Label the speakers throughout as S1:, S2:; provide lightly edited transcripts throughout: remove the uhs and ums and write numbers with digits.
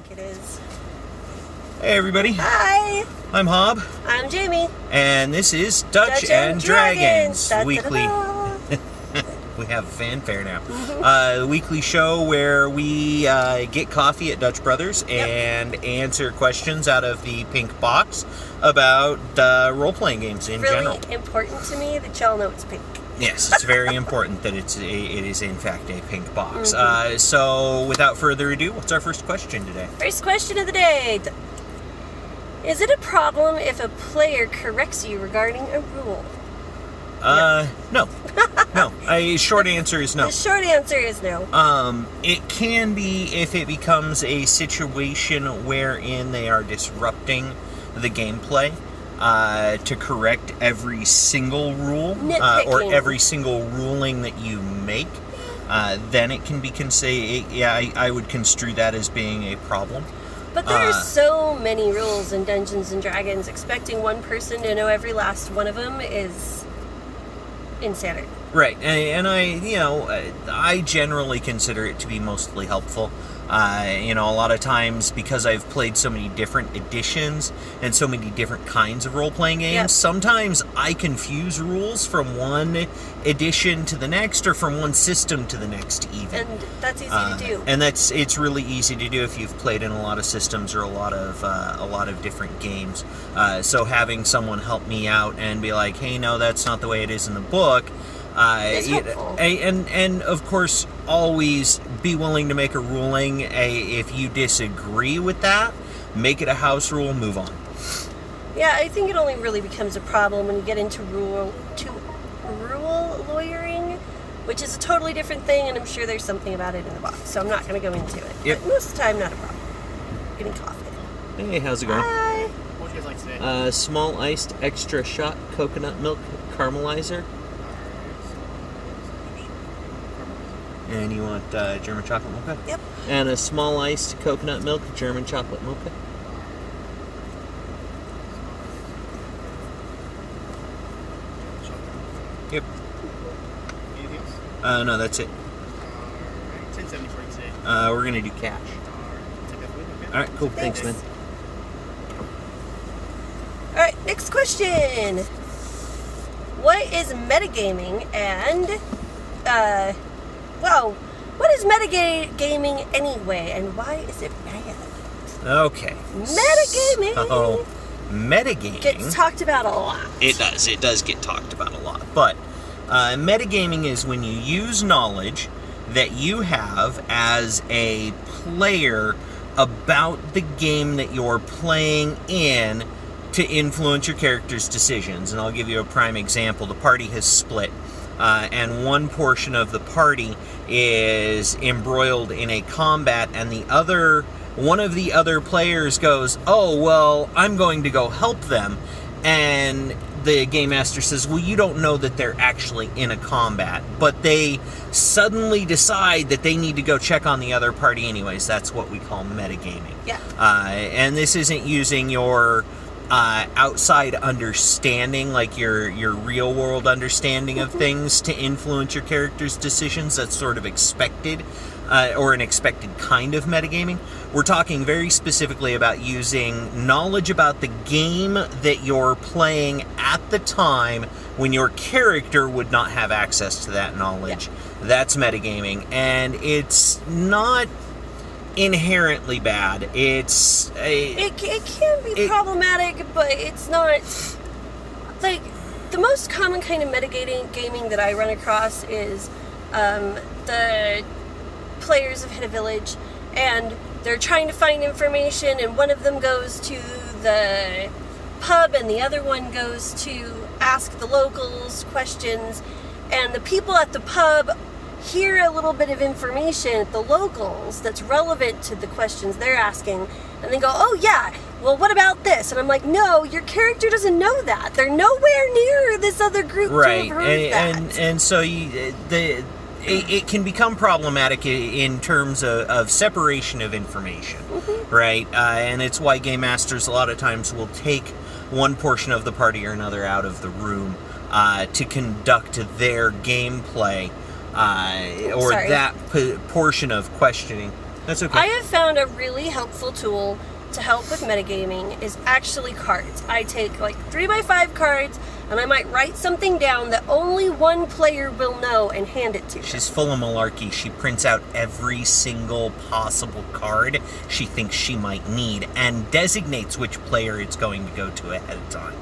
S1: think it is.
S2: Hey everybody.
S1: Hi.
S2: I'm Hob.
S1: I'm Jamie.
S2: And this is Dutch and Dragons Weekly. We have a fanfare now. Weekly show where we get coffee at Dutch Brothers and answer questions out of the pink box about role-playing games in general.
S1: Really important to me that y'all know it's pink.
S2: Yes, it's very important that it is in fact a pink box. So without further ado, what's our first question today?
S1: First question of the day. Is it a problem if a player corrects you regarding a rule?
S2: No. No. Short answer is no.
S1: The short answer is no.
S2: It can be if it becomes a situation wherein they are disrupting the gameplay to correct every single rule or every single ruling that you make. Then it can be I would construe that as being a problem.
S1: But there are so many rules in Dungeons and Dragons. Expecting one person to know every last one of them is insanity.
S2: Right, and I generally consider it to be mostly helpful. A lot of times, because I've played so many different editions and so many different kinds of role-playing games, sometimes I confuse rules from one edition to the next, or from one system to the next, even.
S1: And that's easy to do.
S2: And it's really easy to do if you've played in a lot of systems or a lot of different games. So having someone help me out and be like, hey, no, that's not the way it is in the book. And of course, always be willing to make a ruling. If you disagree with that, make it a house rule, move on.
S1: Yeah, I think it only really becomes a problem when you get into rule lawyering, which is a totally different thing, and I'm sure there's something about it in the box, so I'm not going to go into it.
S2: Yep.
S1: But most of the time, not a problem. Getting coffee.
S2: Hey, how's it going?
S1: Hi.
S3: What would you guys like today?
S2: Small iced extra shot coconut milk caramelizer. And you want German chocolate mocha?
S1: Yep.
S2: And a small iced coconut milk German chocolate mocha. Yep.
S3: Anything else?
S2: No, that's it.
S3: Alright, $10.70 for today.
S2: We're gonna do cash.
S3: Alright, take that for you, okay?
S2: All right, cool. Thanks, man.
S1: All right, next question. What is metagaming and, what is metagaming anyway, and why is it bad?
S2: Okay.
S1: Metagaming.
S2: So, metagaming
S1: Gets talked about a lot.
S2: It does. It does get talked about a lot. But metagaming is when you use knowledge that you have as a player about the game that you're playing in to influence your character's decisions. And I'll give you a prime example. The party has split. And one portion of the party is embroiled in a combat, and one of the other players goes, oh, well, I'm going to go help them. And the game master says, well, you don't know that they're actually in a combat, but they suddenly decide that they need to go check on the other party anyways. That's what we call metagaming.
S1: Yeah.
S2: And this isn't using your outside understanding, like your real world understanding of things to influence your character's decisions. That's sort of expected, or an expected kind of metagaming. We're talking very specifically about using knowledge about the game that you're playing at the time when your character would not have access to that knowledge. Yeah. That's metagaming, and it's not inherently bad. It
S1: can be problematic, but it's not like the most common kind of metagaming that I run across is the players have hit a village and they're trying to find information, and one of them goes to the pub and the other one goes to ask the locals questions, and the people at the pub hear a little bit of information at the locals that's relevant to the questions they're asking, and then go, oh yeah, well what about this? And I'm like, no, your character doesn't know that. They're nowhere near this other group to have heard that.
S2: And so it can become problematic in terms of separation of information, right? And it's why game masters a lot of times will take one portion of the party or another out of the room to conduct their gameplay. Or that portion of questioning. That's okay.
S1: I have found a really helpful tool to help with metagaming is actually cards. I take like 3x5 cards and I might write something down that only one player will know and hand it to them.
S2: She's full of malarkey. She prints out every single possible card she thinks she might need and designates which player it's going to go to ahead of time.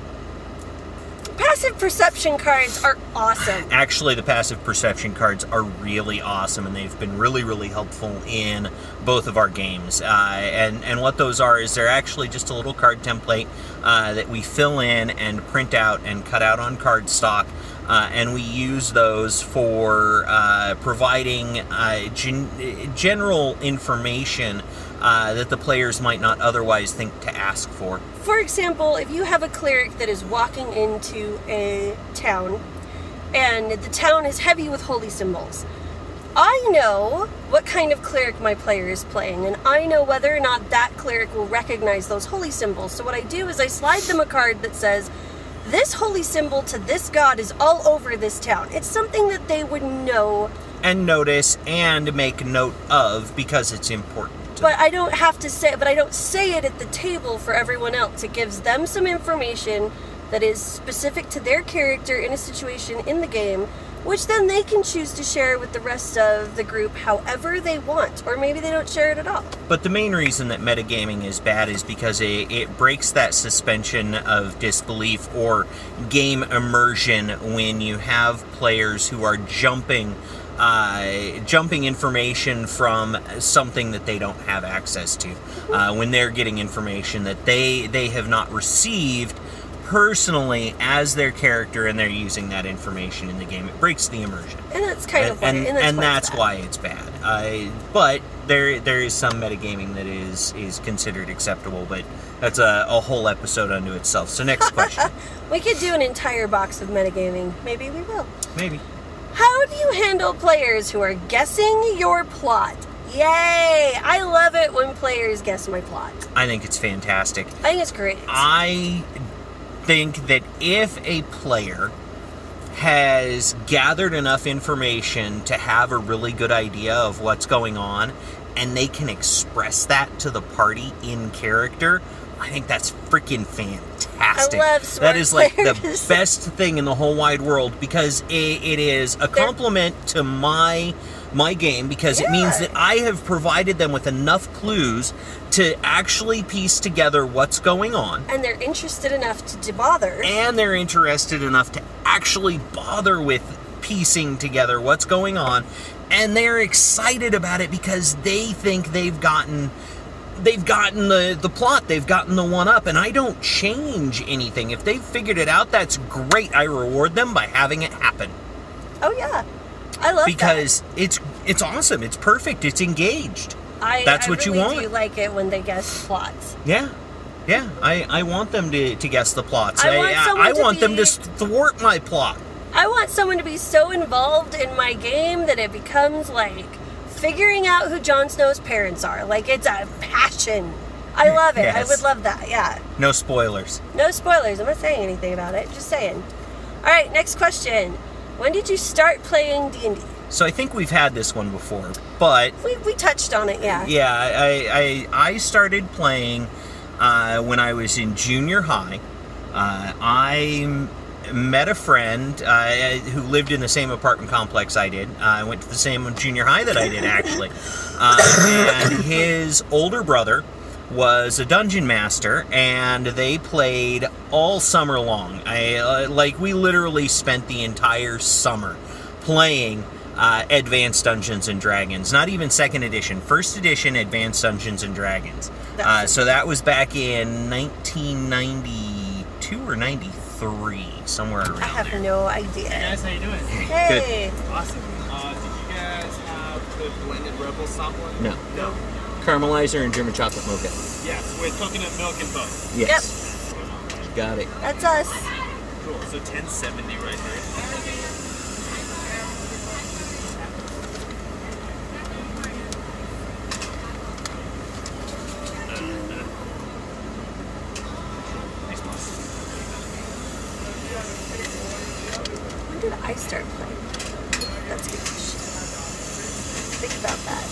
S1: Passive perception cards are awesome.
S2: Actually, the passive perception cards are really awesome, and they've been really, really helpful in both of our games. And what those are is they're actually just a little card template that we fill in and print out and cut out on cardstock. And we use those for providing general information that the players might not otherwise think to ask for.
S1: For example, if you have a cleric that is walking into a town, and the town is heavy with holy symbols, I know what kind of cleric my player is playing, and I know whether or not that cleric will recognize those holy symbols. So what I do is I slide them a card that says, this holy symbol to this god is all over this town. It's something that they would know
S2: and notice and make note of because it's important.
S1: But I don't have to say, but I don't say it at the table for everyone else. It gives them some information that is specific to their character in a situation in the game, which then they can choose to share with the rest of the group however they want, or maybe they don't share it at all.
S2: But the main reason that metagaming is bad is because it breaks that suspension of disbelief or game immersion when you have players who are jumping information from something that they don't have access to. When they're getting information that they have not received personally as their character, and they're using that information in the game, it breaks the immersion.
S1: And that's kind of
S2: that's why it's bad. But there is some metagaming that is considered acceptable, but that's a whole episode unto itself. So next question.
S1: We could do an entire box of metagaming. Maybe we will.
S2: Maybe.
S1: How do you handle players who are guessing your plot? Yay! I love it when players guess my plot.
S2: I think it's fantastic.
S1: I think it's great.
S2: I think that if a player has gathered enough information to have a really good idea of what's going on, and they can express that to the party in character, I think that's freaking fantastic.
S1: I love smart
S2: That is like
S1: players.
S2: the best thing in the whole wide world, because it is a compliment to my game, because it means that I have provided them with enough clues to actually piece together what's going on.
S1: And they're interested enough to bother.
S2: And they're interested enough to actually bother with piecing together what's going on. And they're excited about it because they think they've gotten the plot, they've gotten the one up, and I don't change anything. If they've figured it out, that's great. I reward them by having it happen.
S1: Oh yeah, I love
S2: because it's awesome. It's perfect. It's engaged. That's what
S1: really
S2: you want.
S1: I do like it when they guess plots.
S2: Yeah. I want them to guess the plots.
S1: I
S2: want them to thwart my plot.
S1: I want someone to be so involved in my game that it becomes like figuring out who Jon Snow's parents are. Like, it's a passion. I love it.
S2: Yes.
S1: I would love that, yeah.
S2: No spoilers.
S1: No spoilers. I'm not saying anything about it. Just saying. All right, next question. When did you start playing D&D?
S2: So I think we've had this one before, but...
S1: We touched on it, yeah.
S2: Yeah, I started playing when I was in junior high. I met a friend who lived in the same apartment complex I did. I went to the same junior high that I did, actually. And his older brother was a dungeon master, and they played all summer long. We literally spent the entire summer playing Advanced Dungeons and Dragons. Not even second edition, first edition Advanced Dungeons and Dragons. So that was back in 1992 or 93, somewhere around there.
S1: I have no idea.
S3: Hey guys, how you doing?
S1: Hey.
S2: Good.
S3: Awesome. Did you guys have the blended Rebel sampler?
S2: No.
S3: No.
S2: Caramelizer and German chocolate mocha.
S3: Yes, with coconut milk and both.
S2: Yes. Got it.
S1: That's us.
S3: Cool. So 1070 right there.
S1: When did I start playing? That's a good question. Think about that.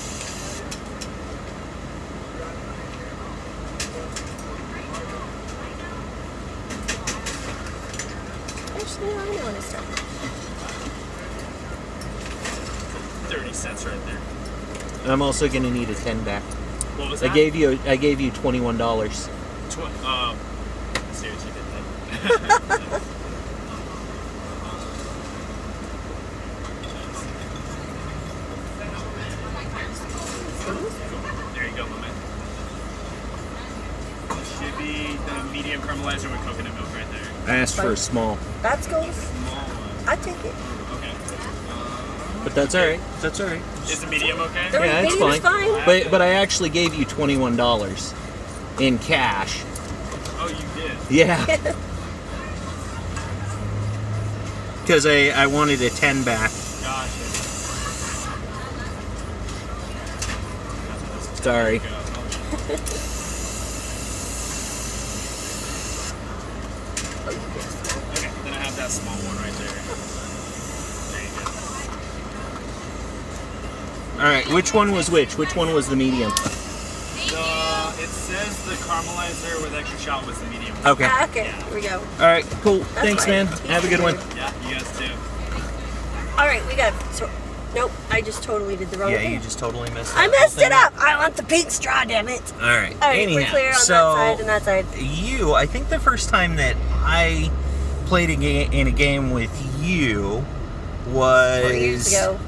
S1: Yeah, I know when I start.
S3: 30 cents right there.
S2: I'm also gonna need a 10 back.
S3: What was
S2: I
S3: that?
S2: gave you $21.
S3: Let's see what you did there. There you go, my man. Should be the medium caramelizer with coconut milk right there.
S2: I asked for a small,
S1: That's cool.
S3: Small one.
S1: I take it.
S3: Okay.
S2: but that's all right. That's all right.
S3: Is the medium okay?
S1: The
S2: Yeah, it's
S1: medium's
S2: fine. But I actually gave you $21 in cash.
S3: Oh, you did?
S2: Yeah. Because I wanted a 10 back.
S3: Gotcha.
S2: Sorry.
S3: Go. Okay, then I have that small one right there. There you go.
S2: All right, which one was which? Which one was the medium?
S3: It says the caramelizer with extra shot was the medium.
S2: Okay.
S1: Ah, okay, here we go.
S2: All right, cool.
S1: That's
S2: Thanks,
S1: fine.
S2: man. Have a good one.
S3: Yeah, you guys too.
S1: All right, we got. Nope, I just totally did the wrong
S2: Yeah,
S1: thing.
S2: you just totally messed
S1: I
S2: that
S1: messed
S2: whole
S1: it
S2: thing
S1: up. I want the pink straw, damn it.
S2: All right.
S1: All right,
S2: Anyhow,
S1: we're clear on
S2: so
S1: that side and that side.
S2: I think the first time that I played in a game with you was
S1: 4 years ago.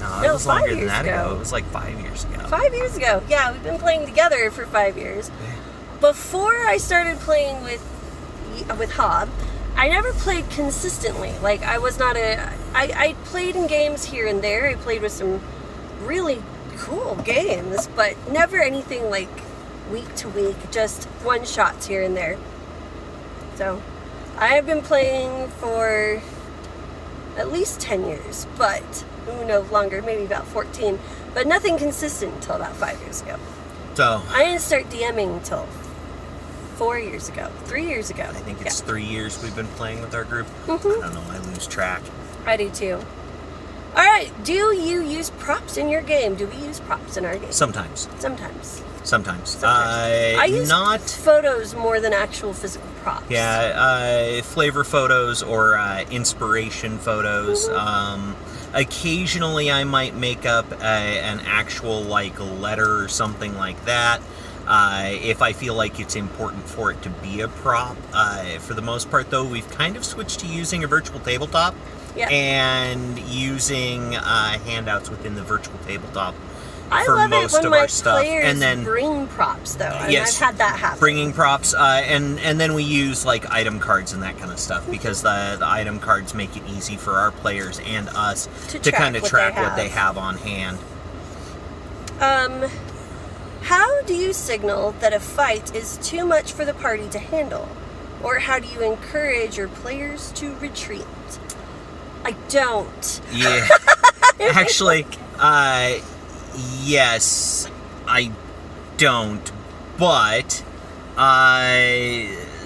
S2: No, it
S1: No,
S2: was
S1: 5
S2: longer than
S1: years
S2: that
S1: ago.
S2: It was like 5 years ago.
S1: 5 years ago. Yeah, we've been playing together for 5 years. Before I started playing with Hob, I never played consistently. Like, I was not I played in games here and there. I played with some really cool games, but never anything like week to week, just one shots here and there. So, I have been playing for at least 10 years, but no longer, maybe about 14, but nothing consistent until about 5 years ago.
S2: So
S1: I didn't start DMing until 4 years ago, 3 years ago.
S2: I think it's 3 years we've been playing with our group.
S1: Mhm.
S2: I don't know. I lose track.
S1: I do too. All right, do you use props in your game? Do we use props in our game?
S2: Sometimes.
S1: Sometimes.
S2: I
S1: use
S2: not.
S1: photos more than actual physical props.
S2: Yeah, flavor photos or inspiration photos. Occasionally, I might make up an actual like letter or something like that. If I feel like it's important for it to be a prop. For the most part, though, we've kind of switched to using a virtual tabletop and using handouts within the virtual tabletop.
S1: I
S2: for
S1: love
S2: most
S1: it when
S2: of
S1: my
S2: our stuff,
S1: players
S2: and then
S1: bring props, though. And
S2: yes,
S1: I've had that happen.
S2: bringing props, and then we use like item cards and that kind of stuff because the item cards make it easy for our players and us to kind of track what they have on hand.
S1: How do you signal that a fight is too much for the party to handle, or how do you encourage your players to retreat? I don't.
S2: Yeah, actually, yes, I don't, but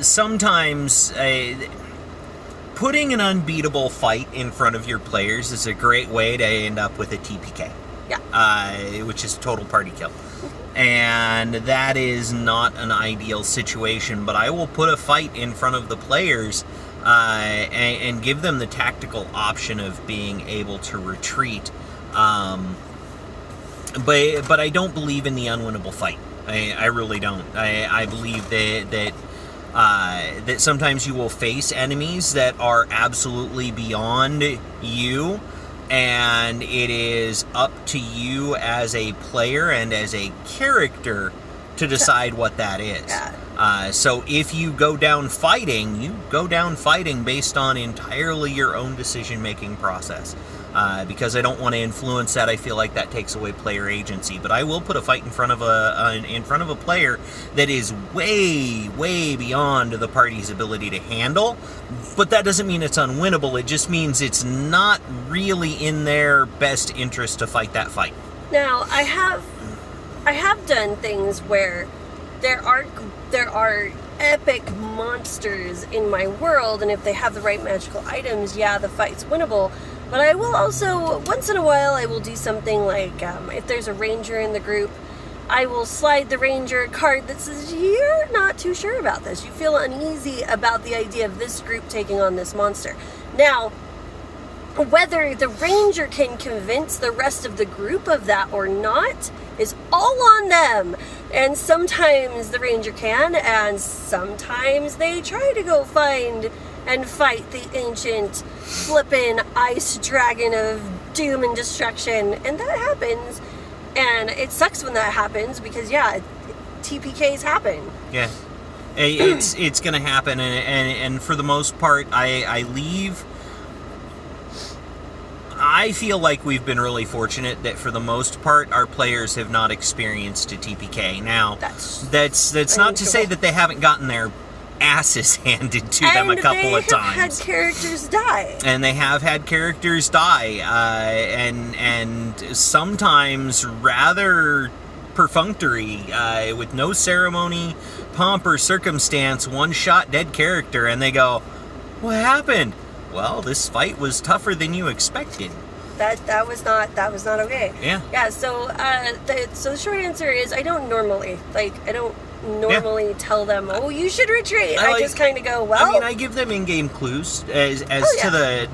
S2: sometimes putting an unbeatable fight in front of your players is a great way to end up with a TPK.
S1: Yeah.
S2: Which is total party kill. And that is not an ideal situation, but I will put a fight in front of the players and give them the tactical option of being able to retreat. But I don't believe in the unwinnable fight. I really don't. I believe that sometimes you will face enemies that are absolutely beyond you, and it is up to you as a player and as a character to decide what that is.
S1: Yeah.
S2: So if you go down fighting, you go down fighting based on entirely your own decision-making process. Because I don't want to influence that. I feel like that takes away player agency. But I will put a fight in front of a player that is way, way beyond the party's ability to handle. But that doesn't mean it's unwinnable. It just means it's not really in their best interest to fight that fight.
S1: Now, I have done things where there are epic monsters in my world, and if they have the right magical items, yeah, the fight's winnable. But I will also, once in a while, I will do something like, if there's a ranger in the group, I will slide the ranger a card that says, you're not too sure about this. You feel uneasy about the idea of this group taking on this monster. Now, whether the ranger can convince the rest of the group of that or not is all on them. And sometimes the ranger can, and sometimes they try to go find and fight the ancient flippin' ice dragon of doom and destruction. And that happens. And it sucks when that happens because, yeah, TPKs happen.
S2: Yeah. It's going to happen. And for the most part, I feel like we've been really fortunate that for the most part our players have not experienced a TPK. Now, that's not to say that they haven't gotten their asses handed to them a couple of times.
S1: And they have had characters die.
S2: And they have had characters die, and sometimes rather perfunctory, with no ceremony, pomp, or circumstance, one-shot dead character, and they go, "What happened?" Well, this fight was tougher than you expected.
S1: That was not okay.
S2: Yeah.
S1: Yeah. So the short answer is I don't normally tell them, "Oh, you should retreat." I just kind of go, "Well."
S2: I mean, I give them in-game clues as to the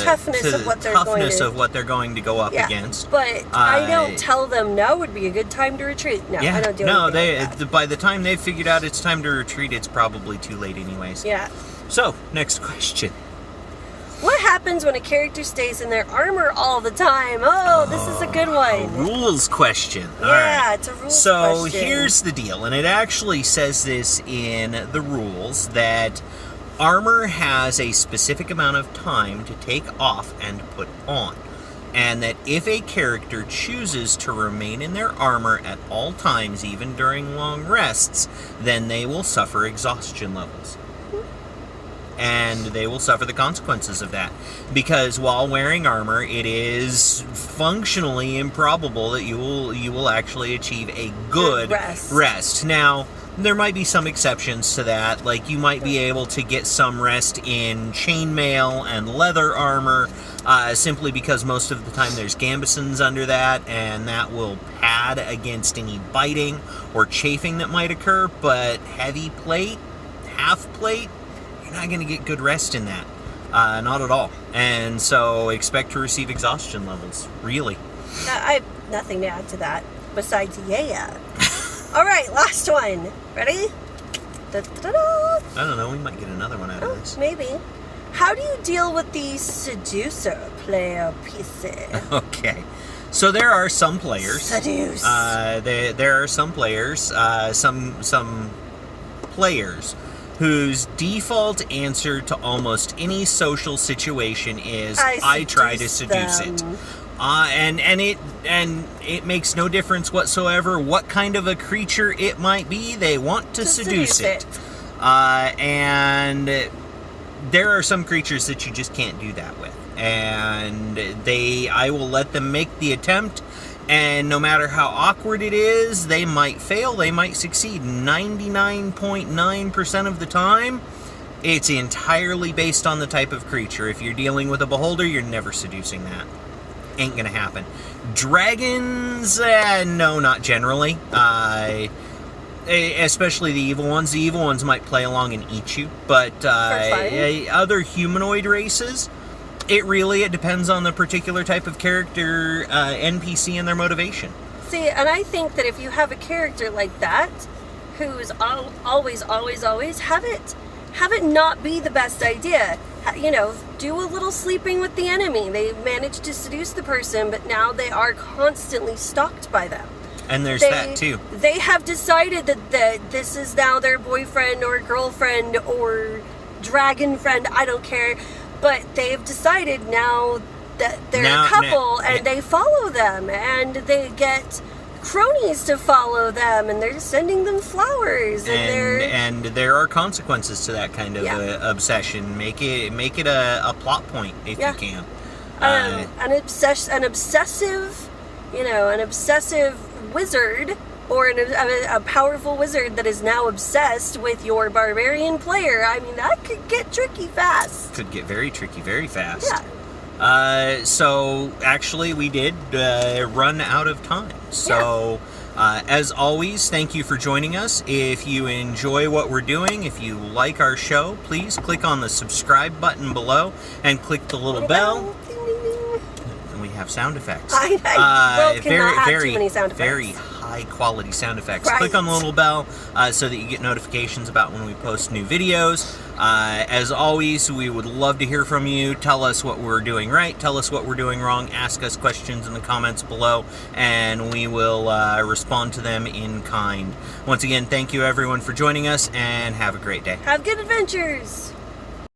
S1: toughness of
S2: what they're going to go up against.
S1: But I don't tell them now would be a good time to retreat. No, I don't do anything like that.
S2: By the time they've figured out it's time to retreat, it's probably too late anyways.
S1: Yeah.
S2: So, next question.
S1: What happens when a character stays in their armor all the time? Oh, this is a good one.
S2: A rules question.
S1: Yeah,
S2: all right.
S1: It's a rules
S2: question.
S1: So
S2: here's the deal, and it actually says this in the rules, that armor has a specific amount of time to take off and put on. And that if a character chooses to remain in their armor at all times, even during long rests, then they will suffer exhaustion levels. And they will suffer the consequences of that. Because while wearing armor, it is functionally improbable that you will actually achieve a good rest. Now, there might be some exceptions to that. Like, you might be able to get some rest in chainmail and leather armor, simply because most of the time there's gambesons under that, and that will pad against any biting or chafing that might occur. But heavy plate, half plate, not going to get good rest in that. Not at all. And so expect to receive exhaustion levels. Really.
S1: I have nothing to add to that besides yeah. All right, last one. Ready? Da-da-da-da.
S2: I don't know. We might get another one out of this.
S1: Maybe. How do you deal with the seducer player pieces?
S2: Okay. So there are some players.
S1: Seduce.
S2: There are some players. Some players whose default answer to almost any social situation is I try to seduce it. And it makes no difference whatsoever what kind of a creature it might be. They want to seduce it. And there are some creatures that you just can't do that with. And I will let them make the attempt. And no matter how awkward it is, they might fail, they might succeed. 99.9% of the time, it's entirely based on the type of creature. If you're dealing with a beholder, you're never seducing that. Ain't gonna happen. Dragons, no, not generally. Especially the evil ones. The evil ones might play along and eat you. But other humanoid races, it depends on the particular type of character, NPC, and their motivation.
S1: See, and I think that if you have a character like that, who's always, have it not be the best idea. Do a little sleeping with the enemy. They managed to seduce the person, but now they are constantly stalked by them.
S2: And there's that too.
S1: They have decided that this is now their boyfriend or girlfriend or dragon friend, I don't care. But they've decided now that they're a couple, and they follow them, and they get cronies to follow them, and they're sending them flowers,
S2: and there are consequences to that kind of obsession. Make it a plot point if you can.
S1: An obsessive wizard. Or a powerful wizard that is now obsessed with your barbarian player. I mean, that could get tricky fast.
S2: Could get very tricky very fast.
S1: Yeah.
S2: So, actually, we did run out of time. So, As always, thank you for joining us. If you enjoy what we're doing, if you like our show, please click on the subscribe button below and click the little bell.
S1: Ding, ding, ding.
S2: And we have sound effects.
S1: I well, cannot have too many sound effects.
S2: Very high quality sound effects.
S1: Right.
S2: Click on the little bell so that you get notifications about when we post new videos. As always, we would love to hear from you. Tell us what we're doing right. Tell us what we're doing wrong. Ask us questions in the comments below, and we will respond to them in kind. Once again, thank you everyone for joining us, and have a great day.
S1: Have good adventures.